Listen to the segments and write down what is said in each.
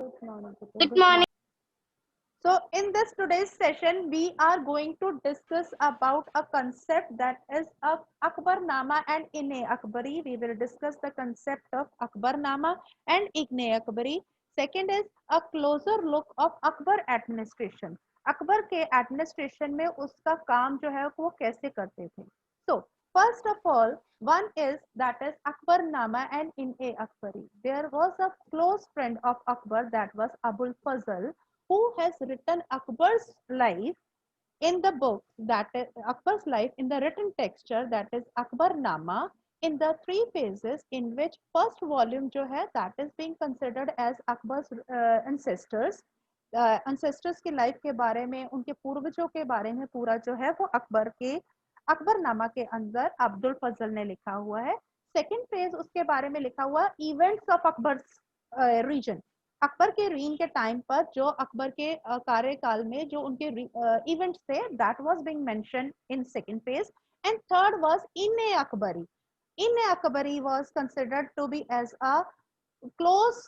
Good morning. So in this today's session, we are going to discuss about a concept that is of Akbarnama and Ine Akbari. We will discuss the concept of Akbarnama and Ine Akbari. Second is a closer look of Akbar administration. Akbar के administration में उसका काम जो है वो कैसे करते थे. So first of all, one is that is Akbarnama and Ine Akbari. There was a close friend of Akbar, that was Abul Fazl, who has written Akbar's life in the book, that is Akbar's life in the written texture, that is Akbarnama, in the three phases, in which first volume जो है that is being considered as Akbar's ancestors. Ancestors की life के बारे में, उनके पूर्वजों के बारे में पूरा जो है वो अकबरनामा के अंदर अब्दुल फजल ने लिखा हुआ है. सेकंड फेज उसके बारे में लिखा हुआ events of Akbar's reign. Akbar के रीन के टाइम पर जो अकबर के कार्यकाल में जो उनके इवेंट्स थे, that was being mentioned in second phase. And third was Ain Akbari. Ain Akbari was considered to be as a close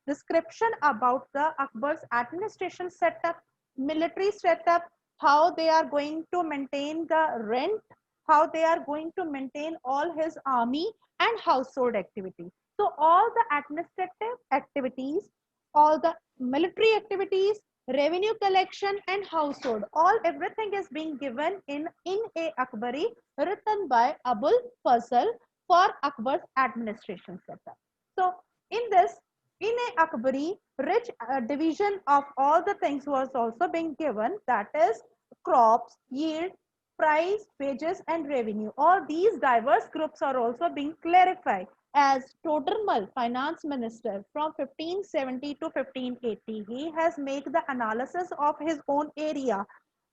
description about the Akbar's administration setup, military setup, how they are going to maintain the rent, how they are going to maintain all his army and household activities. So all the administrative activities, all the military activities, revenue collection and household, everything is being given in a Akbari, written by Abul Fazl for Akbar's administration setup. So in this, in a Akbari, rich division of all the things was also being given, that is crops, yield, price, wages and revenue. All these diverse groups are also being clarified. As Todermal, finance minister from 1570 to 1580, he has made the analysis of his own area,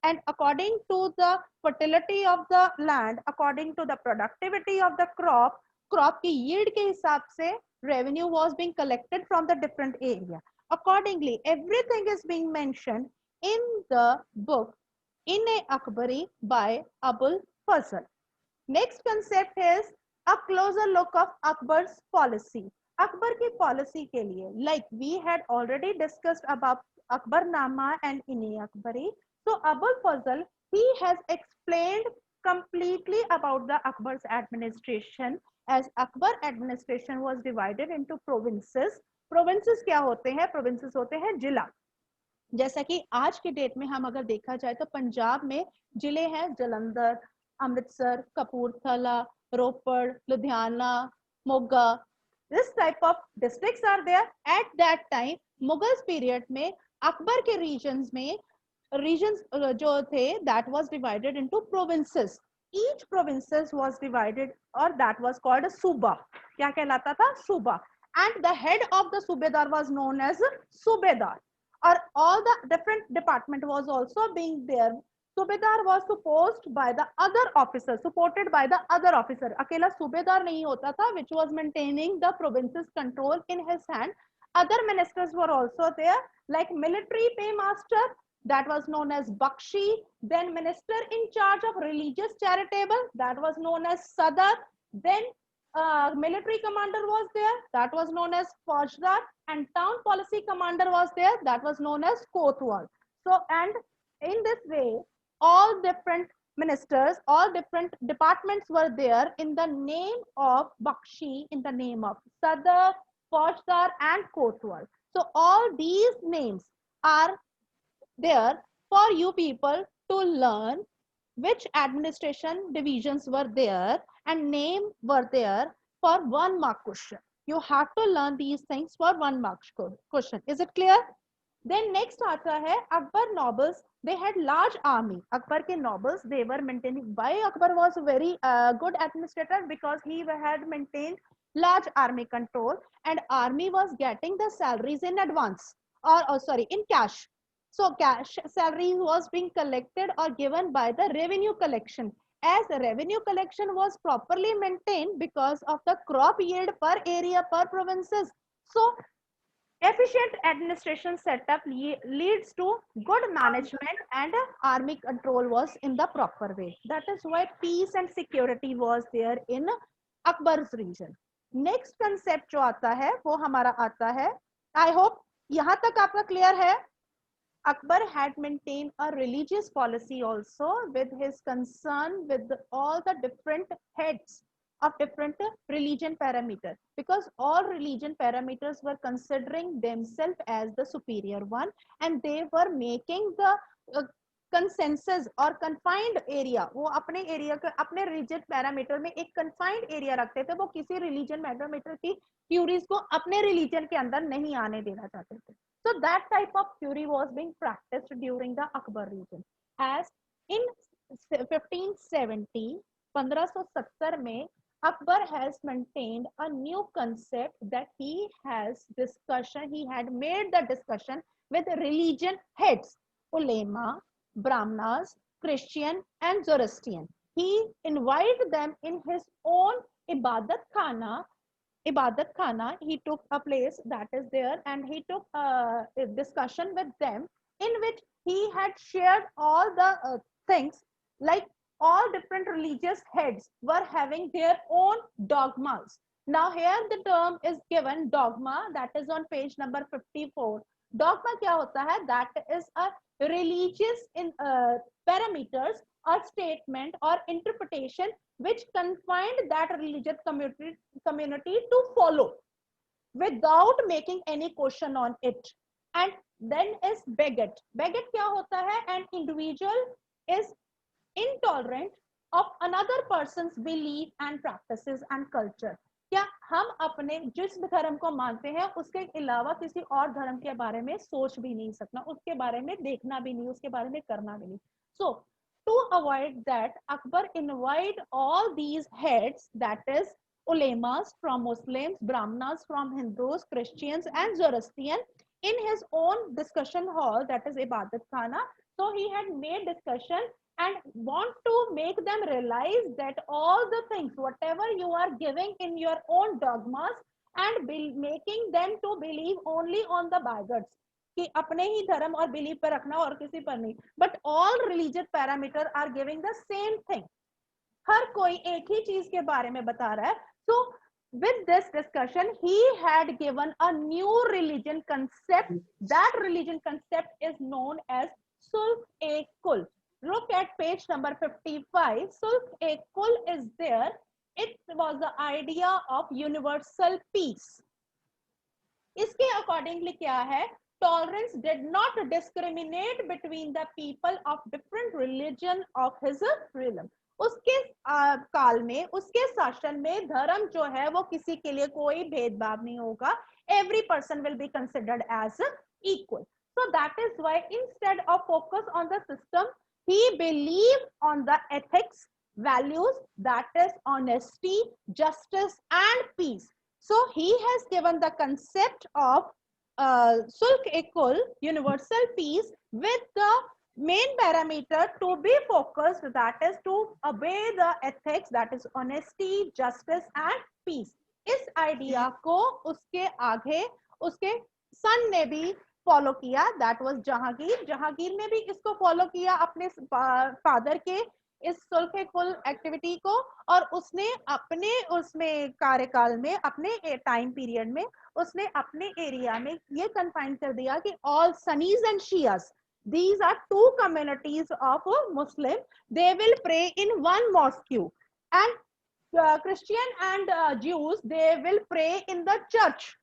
and according to the fertility of the land, according to the productivity of the crop की yield के हिसाब से revenue was being collected from the different area. Accordingly, everything is being mentioned in the book Ine Akbari by Abul Fazl. Next concept is a closer look of Akbar's policy. Akbar की policy के लिए, like we had already discussed about Akbarnama and Ine Akbari. So Abul Fazl, he has explained completely about the Akbar's administration. As Akbar administration was divided into provinces. Provinces क्या होते हैं? Provinces होते हैं जिला. जैसा कि आज के डेट में हम अगर देखा जाए तो पंजाब में जिले हैं जलंधर, अमृतसर, कपूरथला, रोपड़, Ludhiana, Moga. This type of districts are there. At that time, Mughals period में अकबर के regions जो थे, that was divided into provinces. Each provinces was divided, or that was called a suba. क्या कहलाता था? Suba. And the head of the subedar was known as subedar. Or all the different department was also being there. Subedar was supposed by the other officer, supported by the other officer. अकेला subedar नहीं होता था, which was maintaining the provinces control in his hand. Other ministers were also there, like military paymaster, that was known as Bakshi. Then minister in charge of religious charitable, that was known as Sadar. Then military commander was there, that was known as Faujdar. And town policy commander was there, that was known as Kotwal. So, and in this way, all different ministers, all different departments were there in the name of Bakshi, in the name of Sadar, Faujdar and Kotwal. So all these names are there for you people to learn which administration divisions were there and name were there for 1 mark question. You have to learn these things for 1 mark question. Is it clear? Then next आता है Akbar nobles. They had large army. Akbar के nobles, they were maintaining. Why Akbar was very good administrator? Because he had maintained large army control, and army was getting the salaries in advance, or sorry, in cash. So cash salary was being collected or given by the revenue collection. As revenue collection was properly maintained because of the crop yield per area per provinces. So efficient administration setup leads to good management, and army control was in the proper way. That is why peace and security was there in Akbar's region. Next concept जो आता है वो हमारा आता है, I hope यहाँ तक आपका क्लियर है? Akbar had maintained a religious policy also with his concern with all the different heads of different religion parameters, because all religion parameters were considering themselves as the superior one, and they were making the uh, consensus और confined area, वो अपने area के अपने religion parameter में एक confined area रखते थे, वो किसी रिलीजन पैरामीटर की थ्योरीज को अपने रिलीजन के अंदर नहीं आने देना चाहते थे. So that type of theory was being practiced during the Akbar region. As in 1570, 1570 में Akbar has maintained a new concept that he had made the discussion with religion heads, ulema, brahmanas, Christian and Zoroastrian. He invited them in his own ibadat khana. He took a place that is there, and he took a discussion with them in which he had shared all the things, like all different religious heads were having their own dogmas. Now here the term is given dogma, that is on page number 54. Dogma क्या होता है? That is a religious in parameters or statement or interpretation which confined that religious community to follow without making any question on it. And then is bigot. Bigot क्या होता है? An individual is intolerant of another person's belief and practices and culture. क्या हम अपने जिस धर्म को मानते हैं उसके अलावा किसी और धर्म के बारे में सोच भी नहीं सकना, उसके बारे में देखना भी नहीं, उसके बारे में करना भी नहीं. So to avoid that, Akbar invite all these heads, that is ulemas from Muslims, brahmanas from Hindus, Christians and Zoroastrian, in his own discussion hall, that is Ibadat Khana. So he had made discussion and want to make them realize that all the things, whatever you are giving in your own dogmas, and making them to believe only on the bigots, कि अपने ही धर्म और believe पर रखना और किसी पर नहीं, but all religious parameter are giving the same thing. हर कोई एक ही चीज के बारे में बता रहा है. सो with this discussion he had given a new religion concept. That religion concept is known as sulh-e-kul. Look at page number 55. Sulh-e-kul is there. It was the idea of universal peace. इसके accordingly क्या है? Tolerance did not discriminate between the people of different religion of his realm. उसके काल में, उसके शासन में धर्म जो है वो किसी के लिए कोई भेदभाव नहीं होगा. Every person will be considered as equal. So that is why instead of focus on the system, he believed on the ethics, values, that is honesty, justice and peace. So he has given the concept of sulh-e-kul, universal peace, with the main parameter to be focused, that is to obey the ethics, that is honesty, justice and peace. इस idea को उसके आगे उसके सन ने भी follow किया, that was Jahangir. Jahangir ने भी इसको फॉलो किया अपने फादर के इस सुल्ह-ए-कुल एक्टिविटी को, और उसने अपने उसमें कार्यकाल में, अपने टाइम पीरियड में उसने अपने एरिया में ये कन्फाइन कर दिया कि all Sunnis and Shias, these are two communities of Muslim, they will pray in one mosque, and Christian and Jews, they will pray in the church.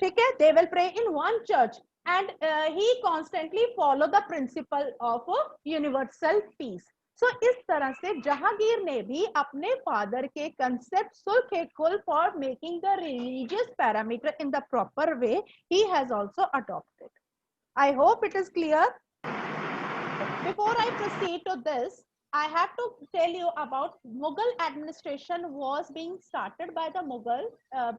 ठीक है? They will pray in one church, and he constantly follow the principle of universal peace. So इस तरह से जहांगीर ने भी अपने father के concept Sulh-e-Kul for making the religious parameter in the proper way, he has also adopted. I hope it is clear. Before I proceed to this, I have to tell you about Mughal administration was being started by the Mughal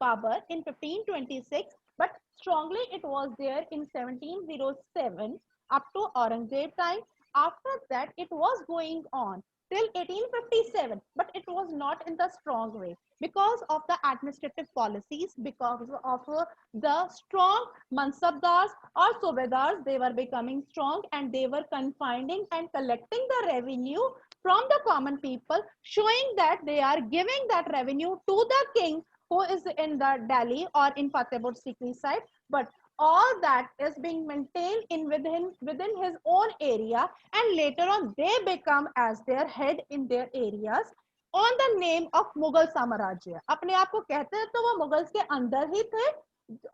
Babur in 1526, but strongly it was there in 1707 up to Aurangzeb time. After that, it was going on till 1857, but it was not in the strong way because of the administrative policies, because of the strong mansabdars or subedars. They were becoming strong and they were confining and collecting the revenue from the common people, showing that they are giving that revenue to the king who is in the Delhi or in Fatehpur Sikri side. But all that is being maintained in within his own area, and later on they become as their head in their areas on the name of Mughal साम्राज्य. अपने आप को कहते हैं तो वो Mughals के अंदर ही थे,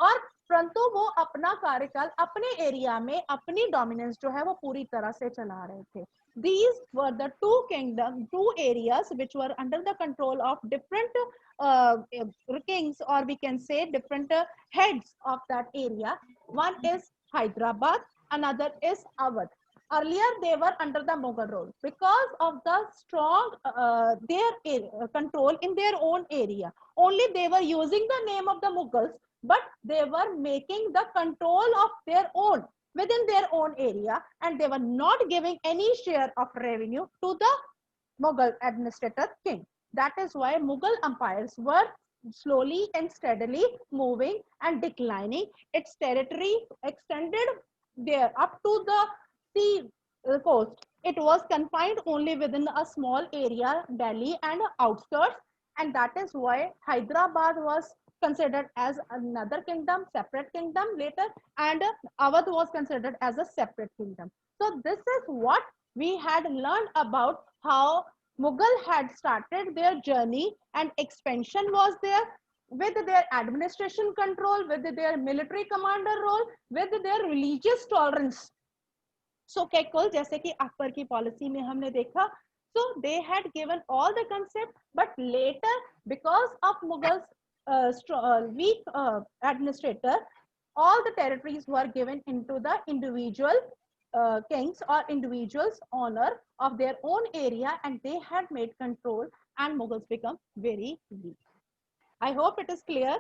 और परंतु वो अपना कार्यकाल अपने एरिया में अपनी डोमिनेंस जो है वो पूरी तरह से चला रहे थे. These were the two areas which were under the control of different kings, or we can say different heads of that area. One is Hyderabad, another is Awadh. Earlier they were under the Mughal rule because of the strong control in their own area. Only they were using the name of the Mughals, but they were making the control of their own within their own area, and they were not giving any share of revenue to the Mughal administrator king. That is why Mughal empires were slowly and steadily moving and declining. Its territory extended there up to the sea coast. It was confined only within a small area, Delhi and outskirts, and that is why Hyderabad was considered as another kingdom, separate kingdom later, and Awadh was considered as a separate kingdom. So this is what we had learned about how Mughal had started their journey, and expansion was there with their administration control, with their military commander role, with their religious tolerance. So Kekulé जैसे कि अकबर की policy में हमने देखा, so they had given all the concept, but later because of Mughals weak administrator, all the territories were given into the individual kings or individuals owner of their own area, and they had made control, and Mughals become very weak. I hope it is clear.